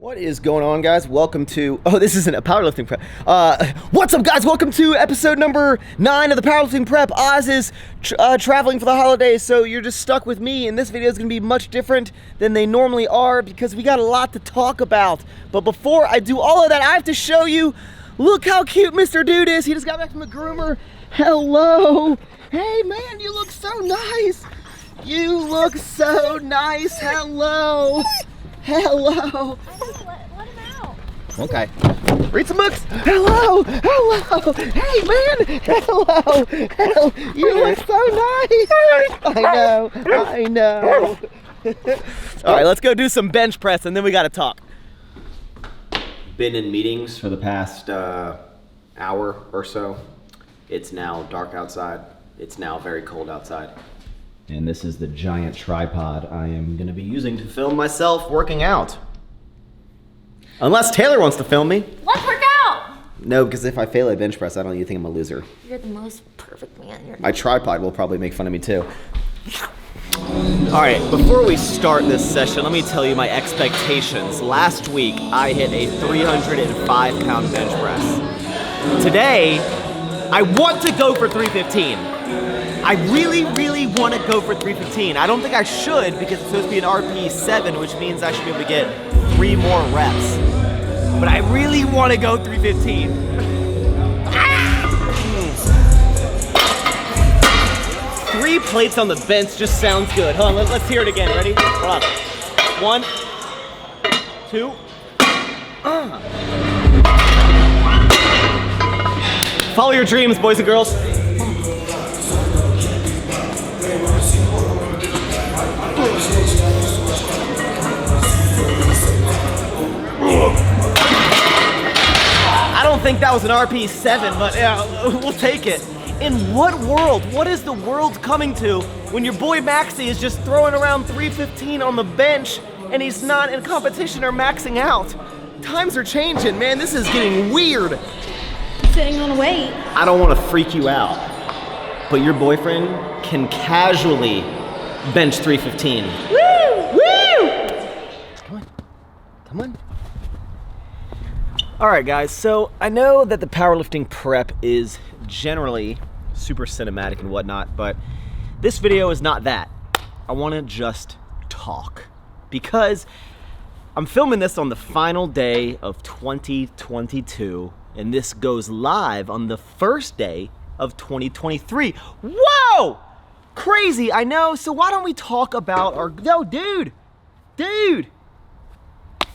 What is going on, guys? Welcome to, this isn't a powerlifting prep. What's up, guys? Welcome to episode number 9 of the powerlifting prep. Oz is traveling for the holidays, so you're just stuck with me, and this video is gonna be much different than they normally are because we got a lot to talk about. But before I do all of that, I have to show you, look how cute Mr. Dude is. He just got back from the groomer. Hello. Hey, man, you look so nice. You look so nice. Hello. Hello. Let him out. Okay. Read some books. Hello. Hello. Hey, man. Hello. Hello. You look so nice. I know. All right, let's go do some bench press and then we got to talk. Been in meetings for the past hour or so. It's now dark outside. It's now very cold outside. And this is the giant tripod I am gonna be using to film myself working out. Unless Taylor wants to film me. Let's work out. No, because if I fail at bench press, I don't even think I'm a loser. You're the most perfect man. My tripod will probably make fun of me too. All right, before we start this session, let me tell you my expectations. Last week, I hit a 305-pound bench press. Today, I want to go for 315. I really want to go for 315. I don't think I should because it's supposed to be an RP 7, which means I should be able to get 3 more reps. But I really want to go 315. Ah! 3 plates on the bench just sounds good. Hold on, let's hear it again. Ready? Hold on. 1, 2. Follow your dreams, boys and girls. I don't think that was an RP 7, but yeah, we'll take it. In what world? What is the world coming to when your boy Maxxy is just throwing around 315 on the bench and he's not in competition or maxing out? Times are changing, man. This is getting weird. Sitting on a weight. I don't want to freak you out, but your boyfriend can casually bench 315. Woo! Woo! Come on. All right, guys, so I know that the powerlifting prep is generally super cinematic and whatnot, but this video is not that. I want to just talk because I'm filming this on the final day of 2022, and this goes live on the first day of 2023. Whoa! Crazy, I know. So why don't we talk about our, dude.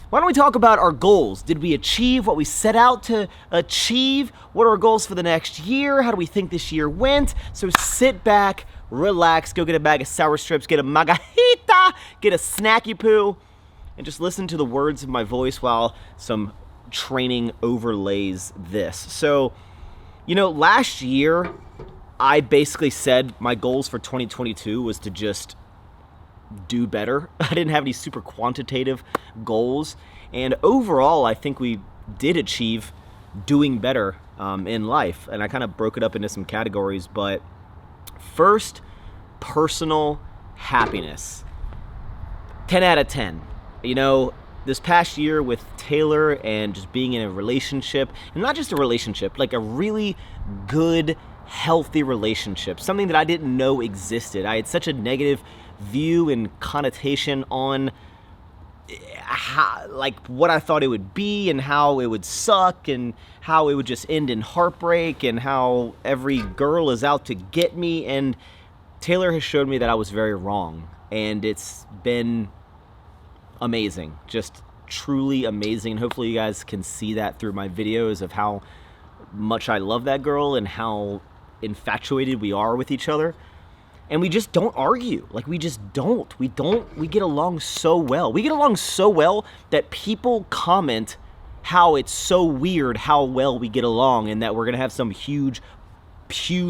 Why don't we talk about our goals? Did we achieve what we set out to achieve? What are our goals for the next year? How do we think this year went? So sit back, relax, go get a bag of sour strips, get a margarita, get a snacky poo, and just listen to the words of my voice while some training overlays this. So, you know, last year, I basically said my goals for 2022 was to just do better. I didn't have any super quantitative goals. And overall, I think we did achieve doing better in life. And I kind of broke it up into some categories. But first, personal happiness. 10 out of 10. You know, this past year with Taylor and just being in a relationship, and not just a relationship, like a really good, healthy relationship, something that I didn't know existed. I had such a negative view and connotation on how, like, what I thought it would be and how it would suck and how it would just end in heartbreak and how every girl is out to get me. And Taylor has showed me that I was very wrong, and it's been amazing, just truly amazing. Hopefully you guys can see that through my videos of how much I love that girl and how infatuated we are with each other. And we just don't argue. Like, we just don't. We get along so well. We get along so well that people comment how it's so weird how well we get along and that we're gonna have some huge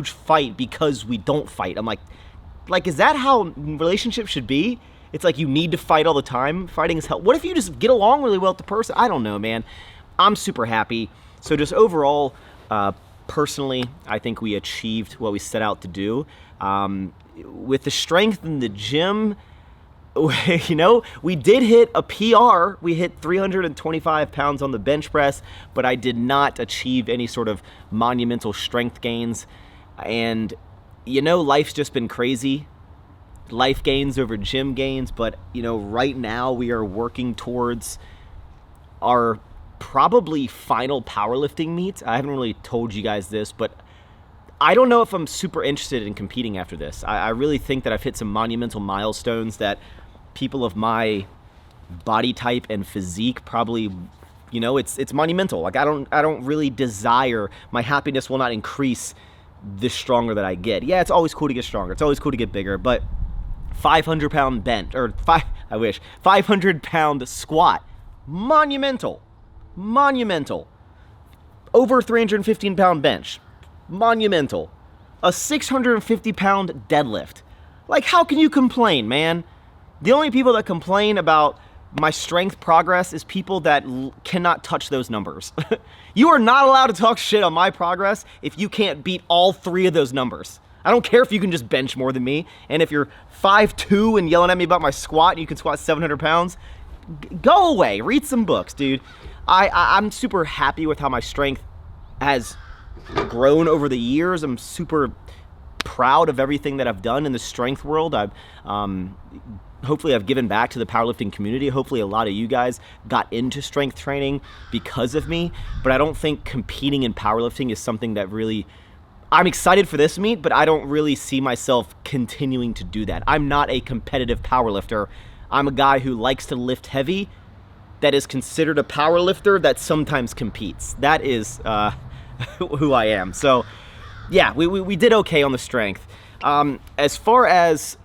fight because we don't fight. I'm like, is that how relationships should be? It's like you need to fight all the time. Fighting is hell. What if you just get along really well with the person? I don't know, man. I'm super happy. So just overall, personally, I think we achieved what we set out to do. With the strength in the gym, you know, we did hit a PR. We hit 325 pounds on the bench press, but I did not achieve any sort of monumental strength gains. And, you know, life's just been crazy. Life gains over gym gains, but, you know, right now we are working towards our probably final powerlifting meet. I haven't really told you guys this, but I don't know if I'm super interested in competing after this. I really think that I've hit some monumental milestones that people of my body type and physique probably, you know, it's monumental. Like I don't really desire, my happiness will not increase the stronger that I get. Yeah, it's always cool to get stronger. It's always cool to get bigger, but 500-pound bench, or 500-pound squat, monumental. Over 315-pound bench, monumental. A 650-pound deadlift. Like, how can you complain, man? The only people that complain about my strength progress is people that cannot touch those numbers. You are not allowed to talk shit on my progress if you can't beat all 3 of those numbers. I don't care if you can just bench more than me, and if you're 5'2" and yelling at me about my squat and you can squat 700 pounds, go away, read some books, dude. I'm super happy with how my strength has grown over the years. I'm super proud of everything that I've done in the strength world. Hopefully I've given back to the powerlifting community. Hopefully a lot of you guys got into strength training because of me, but I don't think competing in powerlifting is something that really, I'm excited for this meet, but I don't really see myself continuing to do that. I'm not a competitive powerlifter. I'm a guy who likes to lift heavy, that is considered a powerlifter that sometimes competes. That is who I am. So yeah, we did okay on the strength. As far as,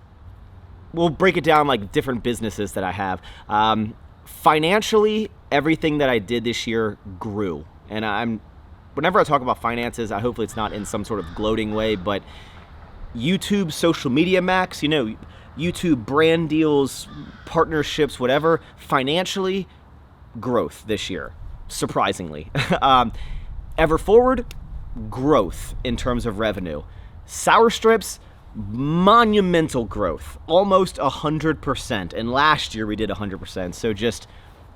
we'll break it down like different businesses that I have. Financially, everything that I did this year grew. And whenever I talk about finances, hopefully it's not in some sort of gloating way, but YouTube, social media, Maxx, you know, YouTube brand deals, partnerships, whatever, financially, growth this year, surprisingly. Ever Forward, growth in terms of revenue. Sour Strips, monumental growth, almost 100%. And last year we did 100%, so just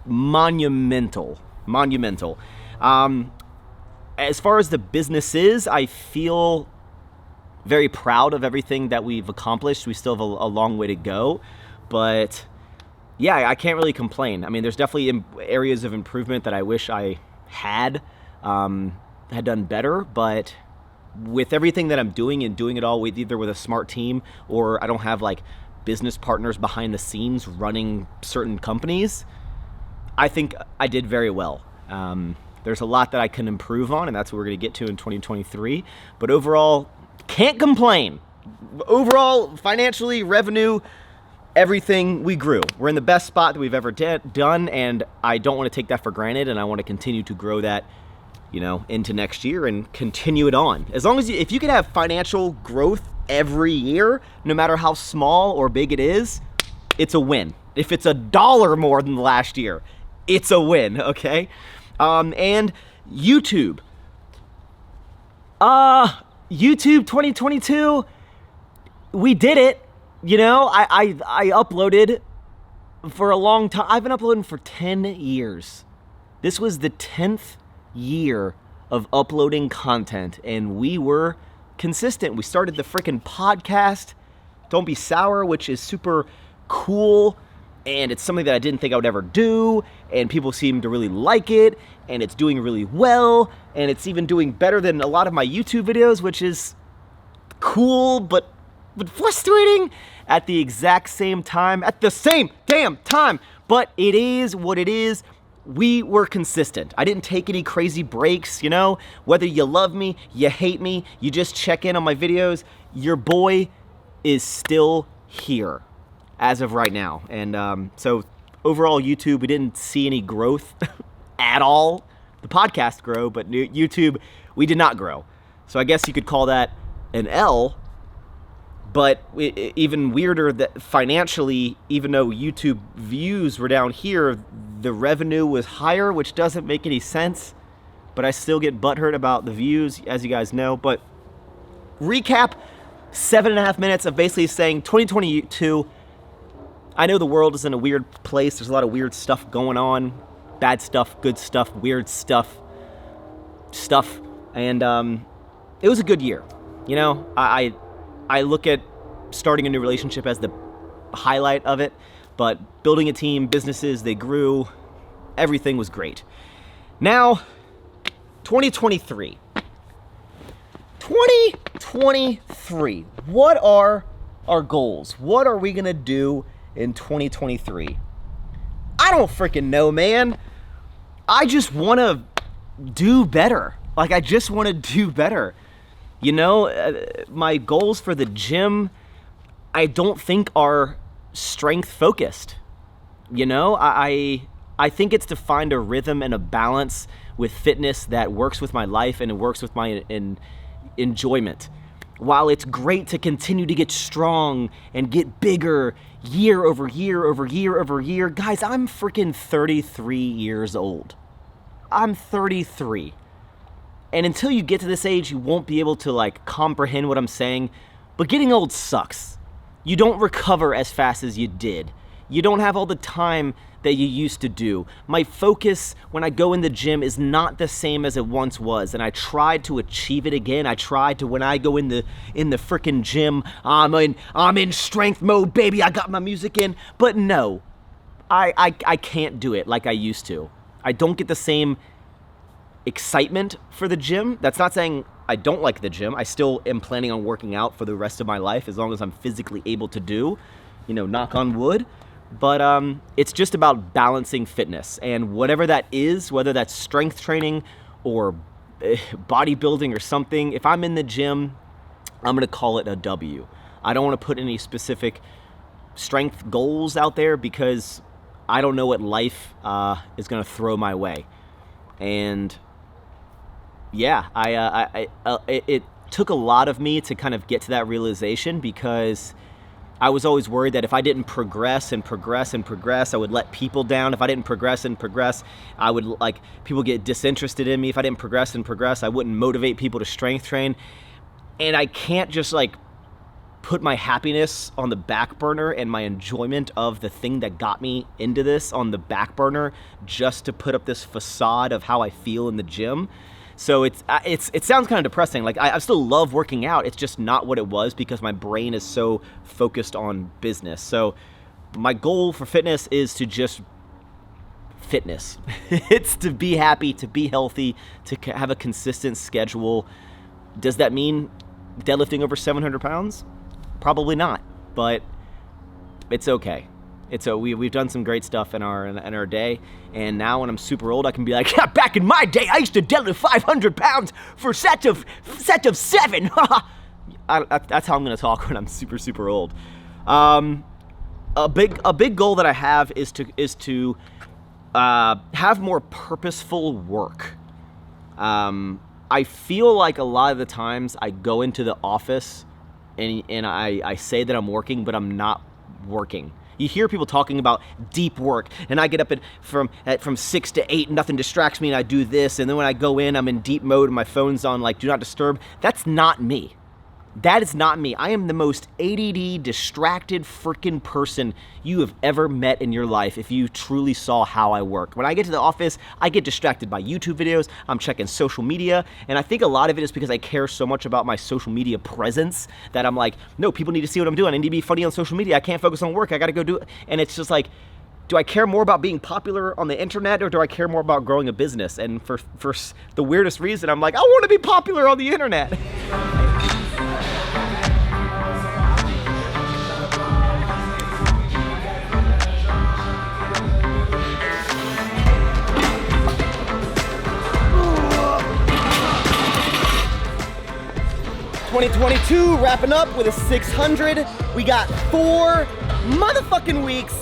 monumental. As far as the business is, I feel very proud of everything that we've accomplished. We still have a long way to go, but yeah, I can't really complain. I mean, there's definitely areas of improvement that I wish I had done better, but with everything that I'm doing and doing it all with either with a smart team or I don't have like business partners behind the scenes running certain companies, I think I did very well. There's a lot that I can improve on, and that's what we're going to get to in 2023. But overall, can't complain. Overall, financially, revenue, everything, we grew. We're in the best spot that we've ever done, and I don't want to take that for granted, and I want to continue to grow that, you know, into next year and continue it on. As long as if you can have financial growth every year, no matter how small or big it is, it's a win. If it's $1 more than last year, it's a win, okay? And YouTube. YouTube 2022, we did it. You know, I uploaded for a long time. I've been uploading for 10 years. This was the 10th year of uploading content, and we were consistent. We started the freaking podcast, Don't Be Sour, which is super cool, and it's something that I didn't think I would ever do, and people seem to really like it, and it's doing really well, and it's even doing better than a lot of my YouTube videos, which is cool, but frustrating at the exact same time, at the same damn time. But it is what it is. We were consistent. I didn't take any crazy breaks, you know? Whether you love me, you hate me, you just check in on my videos, your boy is still here as of right now. And so overall, YouTube, we didn't see any growth at all. The podcast grew, but YouTube, we did not grow. So I guess you could call that an L. But even weirder that financially, even though YouTube views were down here, the revenue was higher, which doesn't make any sense. But I still get butthurt about the views, as you guys know. But recap, 7.5 minutes of basically saying 2022, I know the world is in a weird place. There's a lot of weird stuff going on. Bad stuff, good stuff, weird stuff. And it was a good year. You know, I look at starting a new relationship as the highlight of it, but building a team, businesses, they grew. Everything was great. Now, 2023. 2023. What are our goals? What are we gonna do in 2023? I don't freaking know, man. I just wanna do better. Like, I just wanna do better. You know, my goals for the gym, I don't think are strength focused. You know, I think it's to find a rhythm and a balance with fitness that works with my life and it works with my enjoyment. While it's great to continue to get strong and get bigger year over year over year over year, guys, I'm freaking 33 years old. I'm 33. And until you get to this age, you won't be able to like comprehend what I'm saying, but getting old sucks. You don't recover as fast as you did. You don't have all the time that you used to do. My focus when I go in the gym is not the same as it once was, and I tried to achieve it again. I tried to, when I go in the freaking gym, I'm in strength mode, baby. I got my music in, but no, I can't do it like I used to. I don't get the same excitement for the gym. That's not saying I don't like the gym. I still am planning on working out for the rest of my life as long as I'm physically able to do, you know, knock on wood. But it's just about balancing fitness, and whatever that is, whether that's strength training or bodybuilding or something, if I'm in the gym, I'm gonna call it a W. I don't wanna put any specific strength goals out there because I don't know what life is gonna throw my way. And yeah, it took a lot of me to kind of get to that realization, because I was always worried that if I didn't progress and progress and progress, I would let people down. If I didn't progress and progress, I would, like, people get disinterested in me. If I didn't progress and progress, I wouldn't motivate people to strength train. And I can't just like put my happiness on the back burner and my enjoyment of the thing that got me into this on the back burner just to put up this facade of how I feel in the gym. So it sounds kind of depressing. Like, I still love working out. It's just not what it was because my brain is so focused on business. So my goal for fitness is to just fitness. It's to be happy, to be healthy, to have a consistent schedule. Does that mean deadlifting over 700 pounds? Probably not, but it's okay. We've done some great stuff in our day, and now when I'm super old, I can be like, yeah, back in my day, I used to deadlift 500 pounds for set of 7. That's how I'm gonna talk when I'm super old. A big goal that I have is to have more purposeful work. I feel like a lot of the times I go into the office and I say that I'm working, but I'm not working. You hear people talking about deep work, and I get up from 6 to 8, nothing distracts me, and I do this, and then when I go in, I'm in deep mode, and my phone's on, like, do not disturb. That's not me. That is not me. I am the most ADD, distracted freaking person you have ever met in your life if you truly saw how I work. When I get to the office, I get distracted by YouTube videos, I'm checking social media, and I think a lot of it is because I care so much about my social media presence that I'm like, no, people need to see what I'm doing. I need to be funny on social media. I can't focus on work. I gotta go do it. And it's just like, do I care more about being popular on the internet, or do I care more about growing a business? And for the weirdest reason, I'm like, I wanna be popular on the internet. $2022 wrapping up with a 600. We got 4 motherfucking weeks.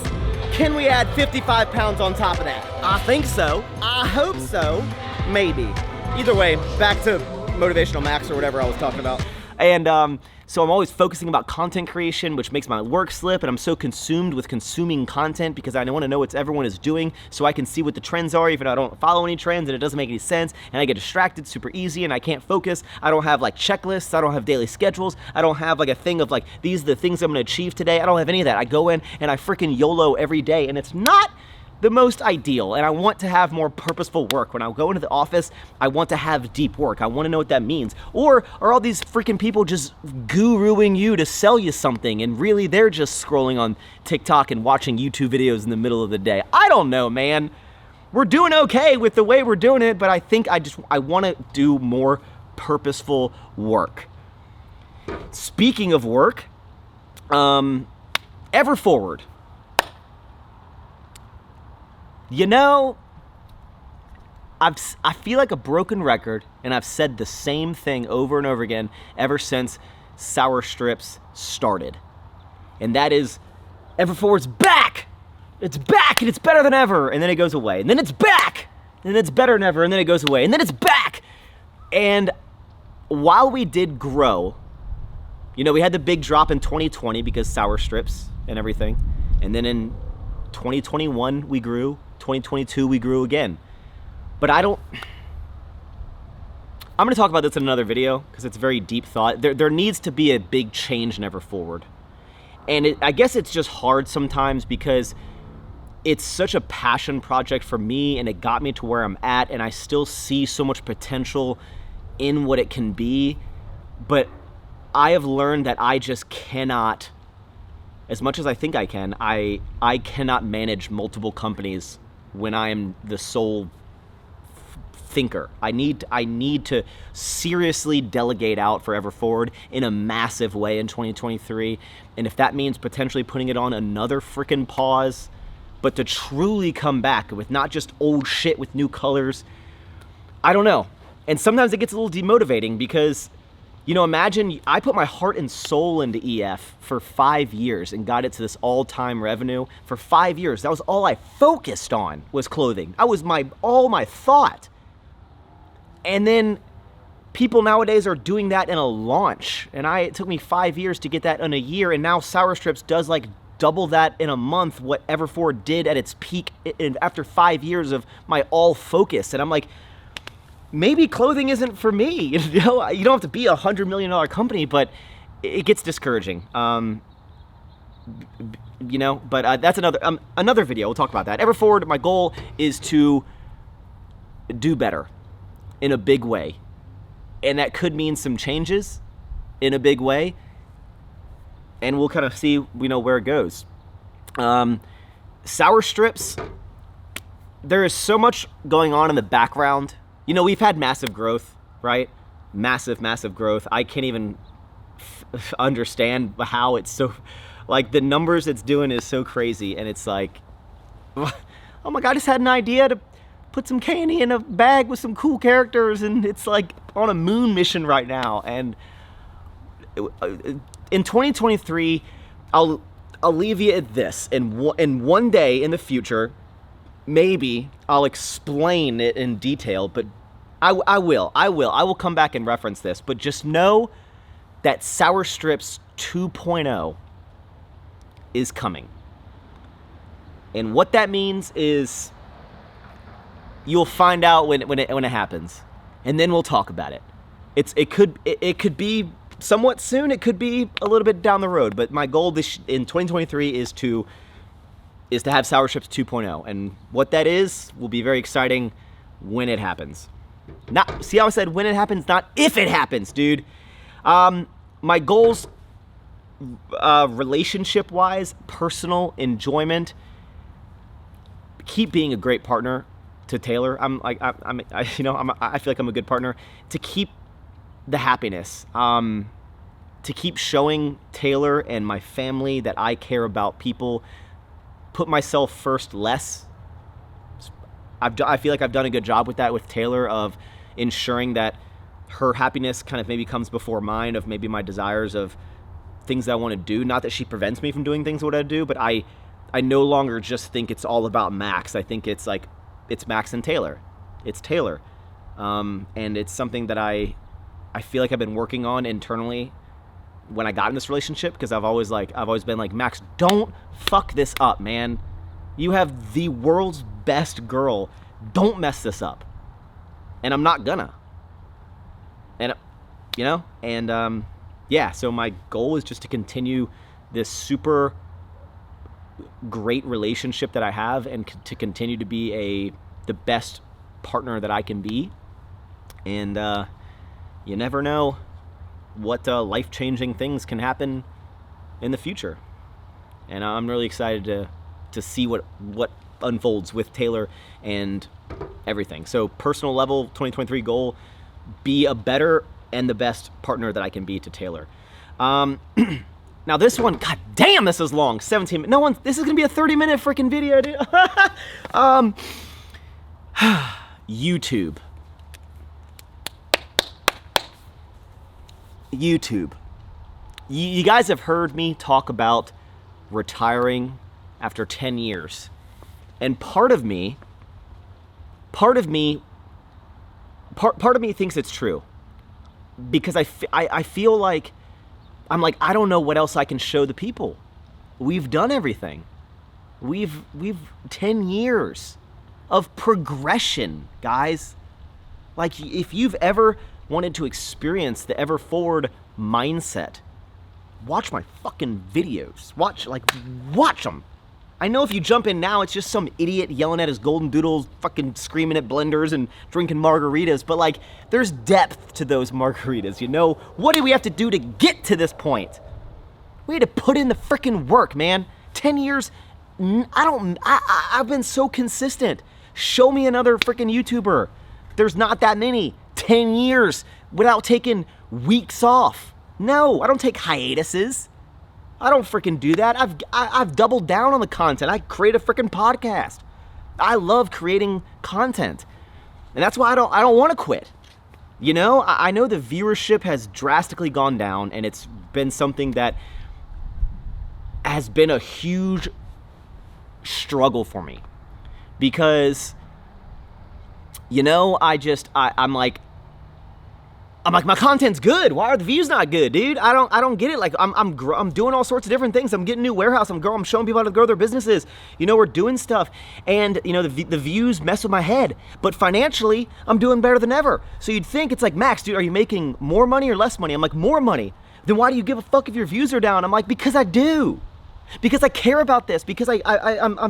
Can we add 55 pounds on top of that? I think so. I hope so. Maybe. Either way, back to motivational Maxx or whatever I was talking about. And so I'm always focusing about content creation, which makes my work slip, and I'm so consumed with consuming content because I want to know what everyone is doing so I can see what the trends are, even though I don't follow any trends and it doesn't make any sense, and I get distracted super easy and I can't focus. I don't have like checklists, I don't have daily schedules, I don't have like a thing of like, these are the things I'm going to achieve today. I don't have any of that. I go in and I freaking YOLO every day, and it's not the most ideal, and I want to have more purposeful work. When I go into the office, I want to have deep work. I want to know what that means. Or are all these freaking people just guruing you to sell you something, and really they're just scrolling on TikTok and watching YouTube videos in the middle of the day? I don't know, man. We're doing okay with the way we're doing it, but I think I want to do more purposeful work. Speaking of work, ever forward. You know, I feel like a broken record, and I've said the same thing over and over again ever since Sour Strips started. And that is, Everforward's back! It's back, and it's better than ever! And then it goes away. And then it's back! And then it's better than ever, and then it goes away. And then it's back! And while we did grow, you know, we had the big drop in 2020 because Sour Strips and everything. And then in 2021, we grew. 2022, we grew again. But I'm going to talk about this in another video because it's a very deep thought. There needs to be a big change in Everforward. And I guess it's just hard sometimes because it's such a passion project for me, and it got me to where I'm at, and I still see so much potential in what it can be. But I have learned that I just cannot, as much as I think I can, I cannot manage multiple companies when I am the sole thinker. I need to seriously delegate out for Everforward in a massive way in 2023. And if that means potentially putting it on another freaking pause, but to truly come back with not just old shit with new colors, I don't know. And sometimes it gets a little demotivating because, you know, imagine I put my heart and soul into EF for 5 years and got it to this all-time revenue. For 5 years, that was all I focused on, was clothing. That was all my thought. And then people nowadays are doing that in a launch. And it took me 5 years to get that in a year. And now Sour Strips does like double that in a month, what Everforward did at its peak after 5 years of my all focus. And I'm like, maybe clothing isn't for me. You know, you don't have to be $100 million company, but it gets discouraging. You know, but that's another video. We'll talk about that. Everforward, my goal is to do better in a big way. And that could mean some changes in a big way. And we'll kind of see, you know, where it goes. Sour Strips, there is so much going on in the background. You know, we've had massive growth, right? Massive, massive growth. I can't even understand how it's so, like, the numbers it's doing is so crazy. And it's like, oh my God, I just had an idea to put some candy in a bag with some cool characters, and it's like on a moon mission right now. And in 2023, I'll leave you at this. In one day in the future, maybe I'll explain it in detail, but I will come back and reference this. But just know that Sour Strips 2.0 is coming. And what that means is you'll find out when it happens, and then we'll talk about it. It could be somewhat soon. It could be a little bit down the road. But my goal in 2023 is to have Sour Strips 2.0, and what that is will be very exciting when it happens. See how I said when it happens, not if it happens, dude. My goals, relationship-wise, personal enjoyment, keep being a great partner to Taylor. I feel like I'm a good partner to keep the happiness, to keep showing Taylor and my family that I care about people, put myself first less. I feel like I've done a good job with that with Taylor, of ensuring that her happiness kind of maybe comes before mine, of maybe my desires of things that I want to do. Not that she prevents me from doing things what I do, but I no longer just think it's all about Maxx. I think it's like, it's Maxx and Taylor. It's Taylor. And it's something that I I feel like I've been working on internally when I got in this relationship, because I've always been like, Max, don't fuck this up, man. You have the world's best girl. Don't mess this up. And I'm not gonna. And, you know, and, yeah, so my goal is just to continue this super great relationship that I have, and to continue to be the best partner that I can be. And, you never know what life-changing things can happen in the future. And I'm really excited to see what unfolds with Taylor and everything. So personal level, 2023 goal, be a better and the best partner that I can be to Taylor. Now this one, god damn, this is long, 17 minutes. This is gonna be a 30-minute freaking video, dude. YouTube. You guys have heard me talk about retiring after 10 years. And part of me thinks it's true. Because I feel like, I don't know what else I can show the people. We've done everything. We've 10 years of progression, guys. Like, if you've ever wanted to experience the ever forward mindset, watch my fucking videos. Watch them. I know if you jump in now, it's just some idiot yelling at his golden doodles, fucking screaming at blenders and drinking margaritas, but like, there's depth to those margaritas, you know? What did we have to do to get to this point? We had to put in the freaking work, man. 10 years, I've been so consistent. Show me another freaking YouTuber. There's not that many. 10 years without taking weeks off. No, I don't take hiatuses. I don't freaking do that. I've doubled down on the content. I create a freaking podcast. I love creating content. And that's why I don't want to quit. You know, I know the viewership has drastically gone down, and it's been something that has been a huge struggle for me. Because, you know, I'm like, my content's good. Why are the views not good, dude? I don't get it. Like, I'm doing all sorts of different things. I'm getting a new warehouse. I'm showing people how to grow their businesses. You know, we're doing stuff, and you know, the views mess with my head. But financially, I'm doing better than ever. So you'd think it's like, Max, dude, are you making more money or less money? I'm like, more money. Then why do you give a fuck if your views are down? I'm like, because I do. Because I care about this. Because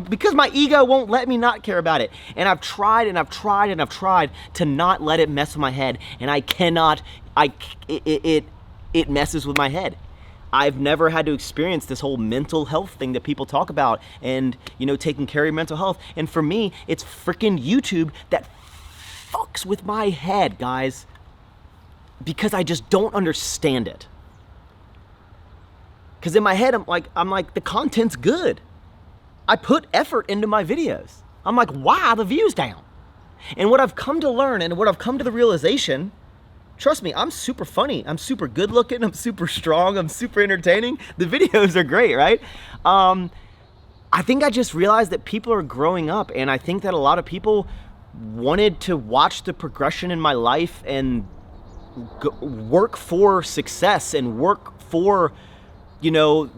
because my ego won't let me not care about it. And I've tried to not let it mess with my head. And I cannot. It messes with my head. I've never had to experience this whole mental health thing that people talk about, and you know, taking care of your mental health. And for me, it's freaking YouTube that fucks with my head, guys. Because I just don't understand it. Because in my head, I'm like, the content's good. I put effort into my videos. I'm like, why are the views down? And what I've come to learn, and what I've come to the realization, trust me, I'm super funny. I'm super good looking. I'm super strong. I'm super entertaining. The videos are great, right? I think I just realized that people are growing up, and I think that a lot of people wanted to watch the progression in my life and work for success and work for, you know,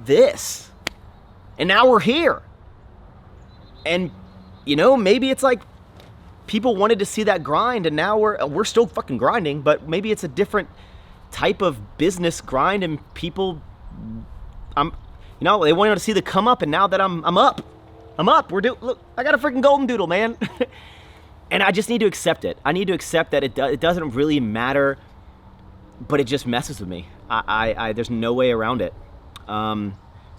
this. And now we're here. And, you know, maybe it's like people wanted to see that grind, and now we're still fucking grinding, but maybe it's a different type of business grind, and people, you know, they wanted to see the come up, and now that I'm up. Look, I got a freaking golden doodle, man. And I just need to accept it. I need to accept that it doesn't really matter, but it just messes with me. There's no way around it. So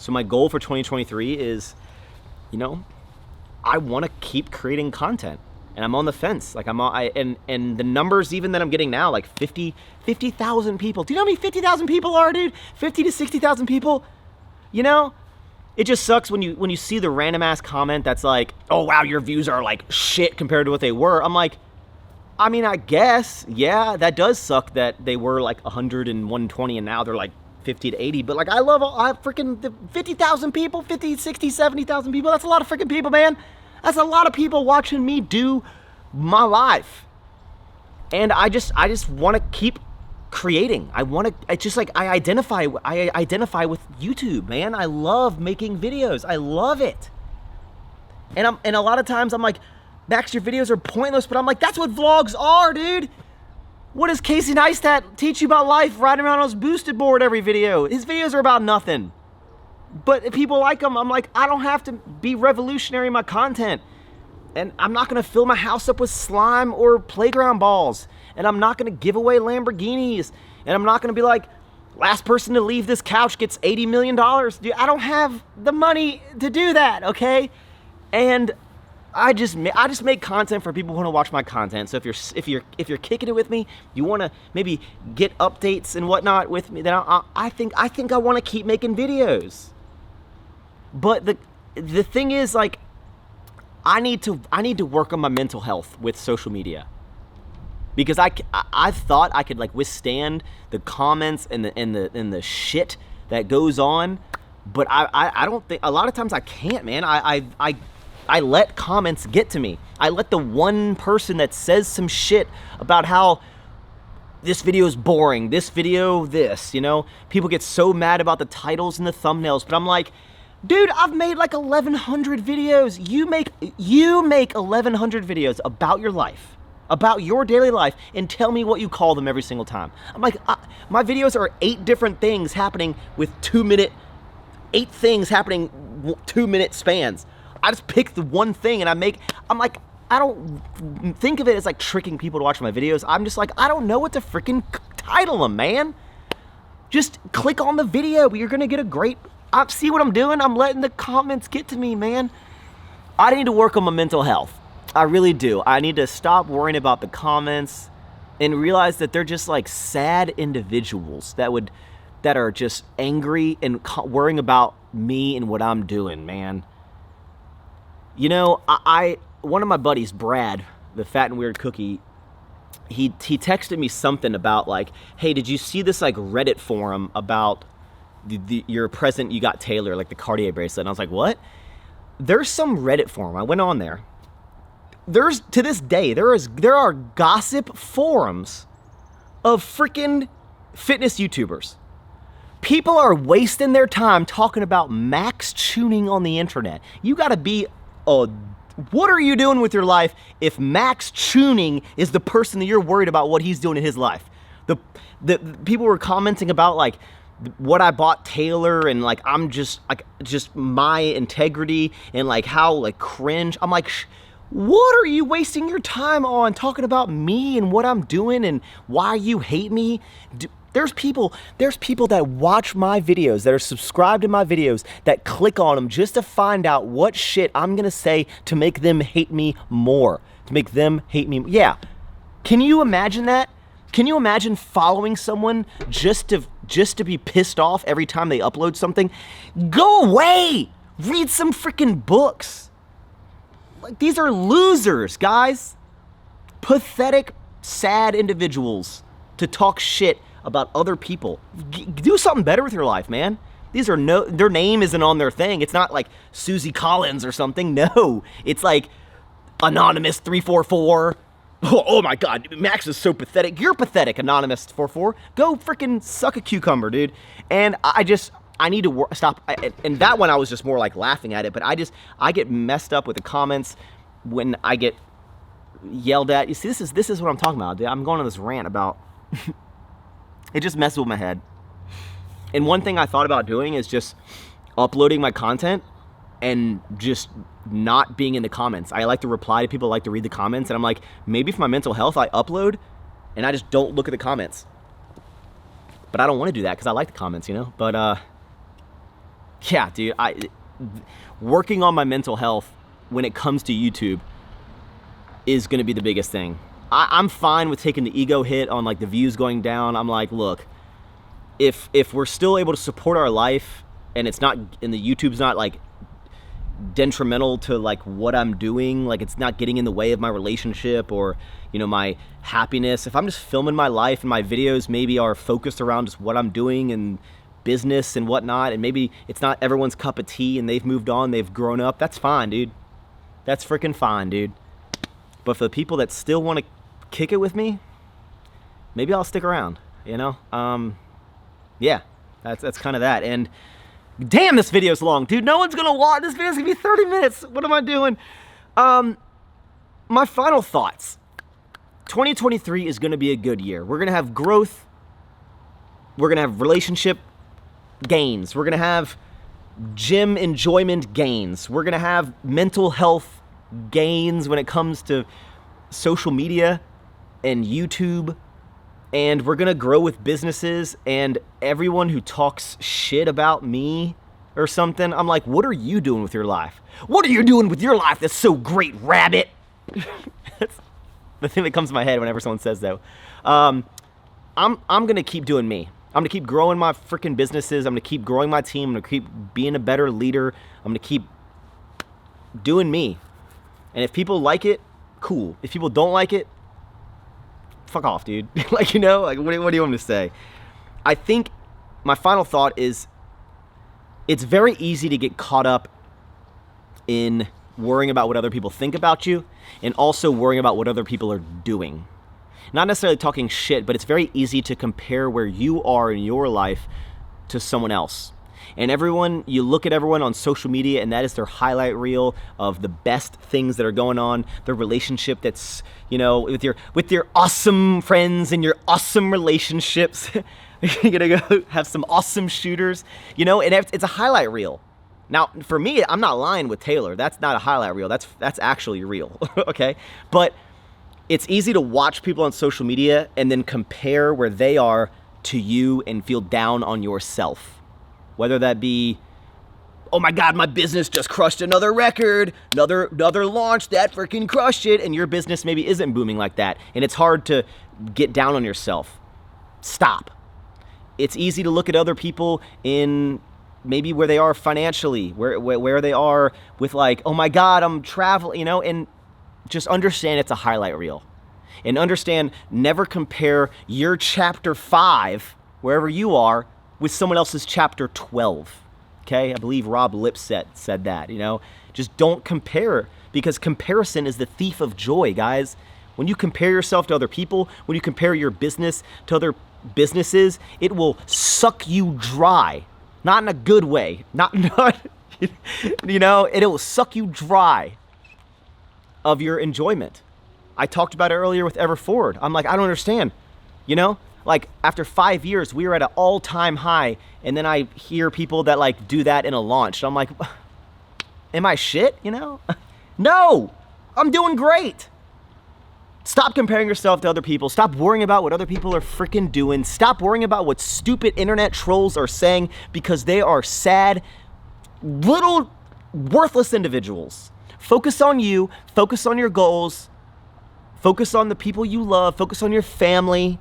my goal for 2023 is, you know, I want to keep creating content, and I'm on the fence. Like and the numbers even that I'm getting now, like 50,000 people. Do you know how many 50,000 people are, dude? 50 to 60,000 people. You know, it just sucks when you see the random ass comment that's like, oh wow, your views are like shit compared to what they were. I'm like, I mean, I guess, yeah, that does suck that they were like 100 and 120 and now they're like 50 to 80. But like, I freaking 50,000 people, 50, 60, 70,000 people. That's a lot of freaking people, man. That's a lot of people watching me do my life. And I just want to keep creating. It's just like I identify with YouTube, man. I love making videos. I love it. And a lot of times I'm like, Max, your videos are pointless, but I'm like, that's what vlogs are, dude. What does Casey Neistat teach you about life riding around on his boosted board every video? His videos are about nothing. But if people like them, I'm like, I don't have to be revolutionary in my content. And I'm not gonna fill my house up with slime or playground balls. And I'm not gonna give away Lamborghinis. And I'm not gonna be like, last person to leave this couch gets $80 million. Dude, I don't have the money to do that, okay? And I just make content for people who want to watch my content. So if you're kicking it with me, you want to maybe get updates and whatnot with me, then I think I want to keep making videos. But the thing is, like, I need to work on my mental health with social media, because I thought I could like withstand the comments and the shit that goes on, but I don't think, a lot of times I can't, man. I let comments get to me. I let the one person that says some shit about how this video is boring, this video this, you know? People get so mad about the titles and the thumbnails, but I'm like, dude, I've made like 1,100 videos. You make 1,100 videos about your life, about your daily life, and tell me what you call them every single time. I'm like, my videos are 8 different things happening with 8 things happening 2-minute spans. I just pick the one thing and I'm like, I don't think of it as like tricking people to watch my videos. I'm just like, I don't know what to freaking title them, man. Just click on the video. You're gonna get a great, see what I'm doing? I'm letting the comments get to me, man. I need to work on my mental health. I really do. I need to stop worrying about the comments and realize that they're just like sad individuals that are just angry and worrying about me and what I'm doing, man. You know, one of my buddies, Brad, the Fat and Weird Cookie, he texted me something about like, hey, did you see this like Reddit forum about your present you got Taylor, like the Cartier bracelet? And I was like, what? There's some Reddit forum. I went on there. To this day, there are gossip forums of freaking fitness YouTubers. People are wasting their time talking about Maxx Chewning on the internet. You gotta be what are you doing with your life if Maxx Chewning is the person that you're worried about what he's doing in his life? The people were commenting about like what I bought Taylor and like I'm just my integrity and like how like cringe. I'm like, what are you wasting your time on talking about me and what I'm doing and why you hate me? There's people that watch my videos, that are subscribed to my videos, that click on them just to find out what shit I'm gonna say to make them hate me more, to make them hate me. Yeah, can you imagine that? Can you imagine following someone just to be pissed off every time they upload something? Go away! Read some freaking books. Like, these are losers, guys. Pathetic, sad individuals to talk shit about other people. Do something better with your life, man. These are their name isn't on their thing. It's not like Susie Collins or something. No, it's like Anonymous 344. Oh my God, Max is so pathetic. You're pathetic, Anonymous 44. Go freaking suck a cucumber, dude. And I need to stop. And that one I was just more like laughing at it. But I get messed up with the comments when I get yelled at. You see, this is what I'm talking about, dude. I'm going on this rant about. It just messes with my head. And one thing I thought about doing is just uploading my content and just not being in the comments. I like to reply to people, I like to read the comments, and I'm like, maybe for my mental health, I upload and I just don't look at the comments. But I don't want to do that because I like the comments, you know? But yeah, dude, working on my mental health when it comes to YouTube is going to be the biggest thing. I'm fine with taking the ego hit on like the views going down. I'm like, look, if we're still able to support our life and it's not, and the YouTube's not like detrimental to like what I'm doing, like it's not getting in the way of my relationship or, you know, my happiness. If I'm just filming my life and my videos maybe are focused around just what I'm doing and business and whatnot, and maybe it's not everyone's cup of tea and they've moved on, they've grown up, that's fine, dude. That's freaking fine, dude. But for the people that still want to kick it with me, maybe I'll stick around, you know? Yeah, that's kind of that. And damn, this video's long, dude. No one's gonna watch. This video's gonna be 30 minutes. What am I doing? My final thoughts. 2023 is gonna be a good year. We're gonna have growth. We're gonna have relationship gains. We're gonna have gym enjoyment gains. We're gonna have mental health gains when it comes to social media and YouTube. And we're gonna grow with businesses, and everyone who talks shit about me or something, I'm like, what are you doing with your life? What are you doing with your life that's so great, rabbit? That's the thing that comes to my head whenever someone says that. I'm gonna keep doing me. I'm gonna keep growing my freaking businesses. I'm gonna keep growing my team. I'm gonna keep being a better leader. I'm gonna keep doing me. And if people like it, cool. If people don't like it, fuck off, dude. Like, you know, like, what do you want me to say? I think my final thought is it's very easy to get caught up in worrying about what other people think about you and also worrying about what other people are doing. Not necessarily talking shit, but it's very easy to compare where you are in your life to someone else. And you look at everyone on social media, and that is their highlight reel of the best things that are going on, their relationship that's, you know, with your awesome friends and your awesome relationships. You're gonna go have some awesome shooters, you know, and it's a highlight reel. Now, for me, I'm not lying with Taylor. That's not a highlight reel. That's actually real, okay? But it's easy to watch people on social media and then compare where they are to you and feel down on yourself. Whether that be, oh my God, my business just crushed another record, another launch that freaking crushed it, and your business maybe isn't booming like that, and it's hard to get down on yourself. Stop. It's easy to look at other people in maybe where they are financially, where they are with like, oh my God, I'm traveling, you know, and just understand it's a highlight reel. And understand, never compare your chapter 5, wherever you are, with someone else's chapter 12, okay? I believe Rob Lipset said that, you know? Just don't compare, because comparison is the thief of joy, guys. When you compare yourself to other people, when you compare your business to other businesses, it will suck you dry. Not in a good way. Not you know, it will suck you dry of your enjoyment. I talked about it earlier with Ever Forward. I'm like, I don't understand, you know? Like, after 5 years, we were at an all-time high, and then I hear people that, like, do that in a launch. I'm like, am I shit, you know? No! I'm doing great! Stop comparing yourself to other people. Stop worrying about what other people are freaking doing. Stop worrying about what stupid internet trolls are saying, because they are sad, little, worthless individuals. Focus on you. Focus on your goals. Focus on the people you love. Focus on your family.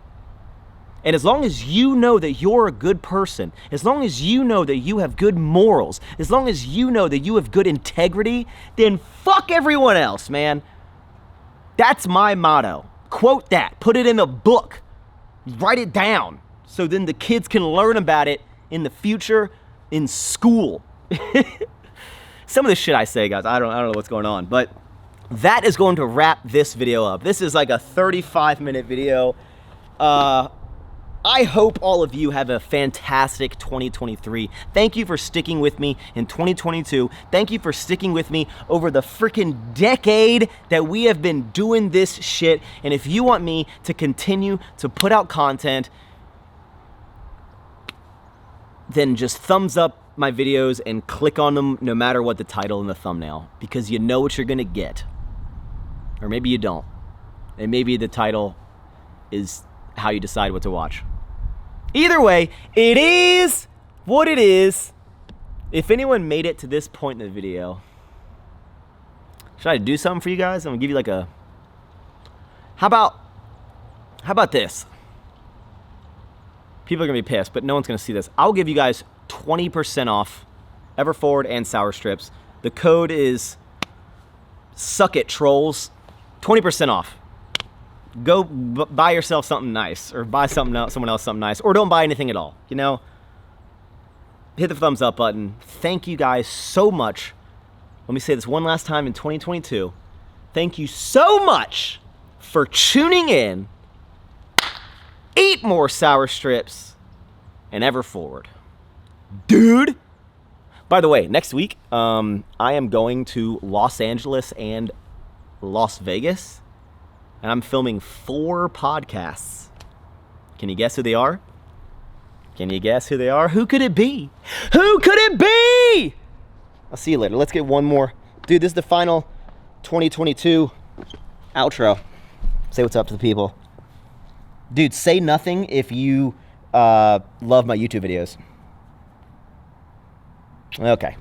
And as long as you know that you're a good person, as long as you know that you have good morals, as long as you know that you have good integrity, then fuck everyone else, man. That's my motto. Quote that. Put it in a book. Write it down. So then the kids can learn about it in the future in school. Some of the shit I say, guys, I don't know what's going on. But that is going to wrap this video up. This is like a 35-minute video. I hope all of you have a fantastic 2023. Thank you for sticking with me in 2022. Thank you for sticking with me over the freaking decade that we have been doing this shit. And if you want me to continue to put out content, then just thumbs up my videos and click on them no matter what the title and the thumbnail, because you know what you're gonna get. Or maybe you don't. And maybe the title is how you decide what to watch. Either way, it is what it is. If anyone made it to this point in the video, should I do something for you guys? I'm gonna give you like a, how about this? People are gonna be pissed, but no one's gonna see this. I'll give you guys 20% off Ever Forward and Sour Strips. The code is Suck It Trolls. 20% off. Go buy yourself something nice, or buy someone else something nice, or don't buy anything at all, you know? Hit the thumbs up button. Thank you guys so much. Let me say this one last time in 2022. Thank you so much for tuning in. eat more sour strips, and ever forward. Dude! By the way, next week, I am going to Los Angeles and Las Vegas, and I'm filming 4 podcasts. Can you guess who they are? Can you guess who they are? Who could it be? Who could it be? I'll see you later. Let's get one more. Dude, this is the final 2022 outro. Say what's up to the people. Dude, say nothing if you love my YouTube videos. Okay.